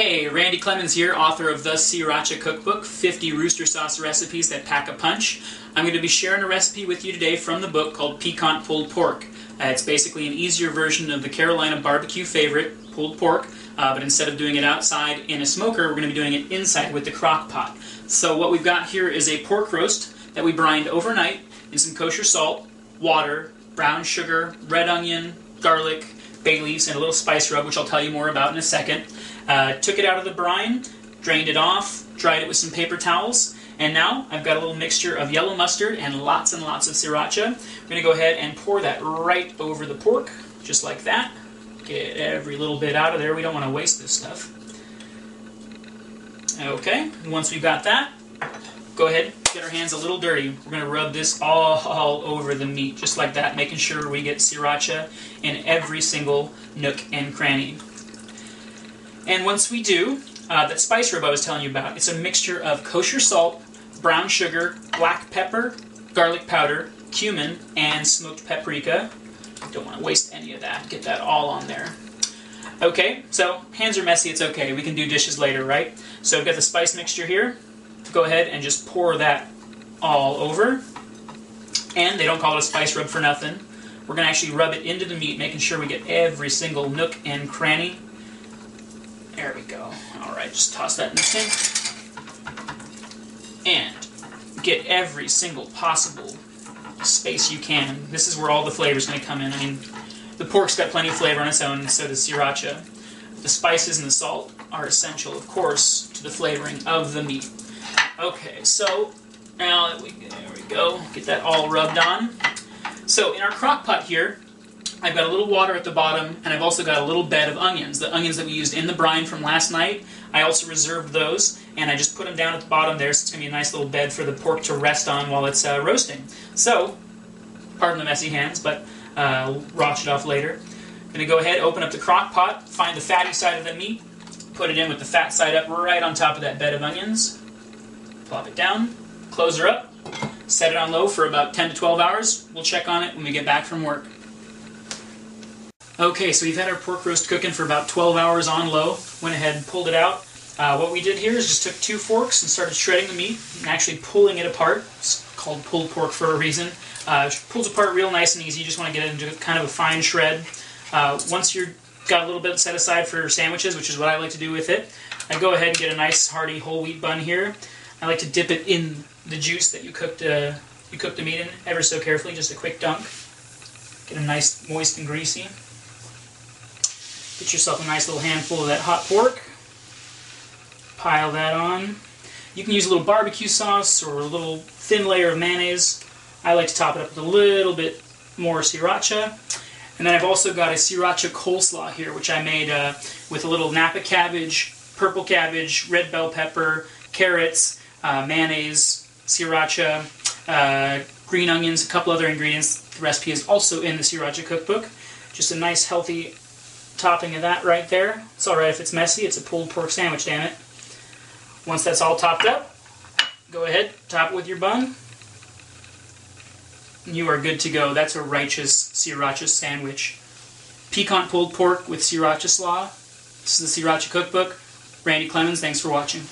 Hey, Randy Clemens here, author of the Sriracha Cookbook, 50 rooster sauce recipes that pack a punch. I'm going to be sharing a recipe with you today from the book called Piquant pulled pork. It's basically an easier version of the Carolina barbecue favorite, pulled pork, but instead of doing it outside in a smoker, we're going to be doing it inside with the crock pot. So what we've got here is a pork roast that we brined overnight in some kosher salt, water, brown sugar, red onion, garlic, bay leaves, and a little spice rub, which I'll tell you more about in a second. Took it out of the brine, drained it off, dried it with some paper towels, and now I've got a little mixture of yellow mustard and lots of sriracha. We're going to go ahead and pour that right over the pork, just like that. Get every little bit out of there. We don't want to waste this stuff. Okay, once we've got that, go ahead, get our hands a little dirty. We're going to rub this all over the meat, just like that, making sure we get sriracha in every single nook and cranny. And once we do, that spice rub I was telling you about, it's a mixture of kosher salt, brown sugar, black pepper, garlic powder, cumin, and smoked paprika. Don't want to waste any of that. Get that all on there. Okay, so hands are messy, it's okay. We can do dishes later, right? So I've got the spice mixture here. Go ahead and just pour that all over. And they don't call it a spice rub for nothing. We're going to actually rub it into the meat, making sure we get every single nook and cranny. There we go. Alright, just toss that in the sink. And get every single possible space you can. This is where all the flavor is going to come in. I mean, the pork's got plenty of flavor on its own, and so does sriracha. The spices and the salt are essential, of course, to the flavoring of the meat. Okay, so now there we go. Get that all rubbed on. So in our crock pot here, I've got a little water at the bottom, and I've also got a little bed of onions. The onions that we used in the brine from last night, I also reserved those, and I just put them down at the bottom there, so it's going to be a nice little bed for the pork to rest on while it's roasting. So, pardon the messy hands, but I'll wash it off later. I'm going to go ahead, open up the crock pot, find the fatty side of the meat, put it in with the fat side up right on top of that bed of onions, plop it down, close her up, set it on low for about 10 to 12 hours. We'll check on it when we get back from work. Okay, so we've had our pork roast cooking for about 12 hours on low. Went ahead and pulled it out. What we did here is just took 2 forks and started shredding the meat and actually pulling it apart. It's called pulled pork for a reason. It pulls apart real nice and easy. You just want to get it into kind of a fine shred. Once you've got a little bit set aside for sandwiches, which is what I like to do with it, I go ahead and get a nice hearty whole wheat bun here. I like to dip it in the juice that you cooked the meat in ever so carefully, just a quick dunk. Get them nice, moist and greasy. Get yourself a nice little handful of that hot pork. Pile that on. You can use a little barbecue sauce or a little thin layer of mayonnaise. I like to top it up with a little bit more sriracha. And then I've also got a sriracha coleslaw here, which I made with a little Napa cabbage, purple cabbage, red bell pepper, carrots, mayonnaise, sriracha, green onions, a couple other ingredients. The recipe is also in the Sriracha Cookbook. Just a nice, healthy topping of that right there. It's alright if it's messy, it's a pulled pork sandwich, damn it. Once that's all topped up, go ahead, top it with your bun. You are good to go. That's a righteous sriracha sandwich. Piquant pulled pork with sriracha slaw. This is the Sriracha Cookbook. Randy Clemens, thanks for watching.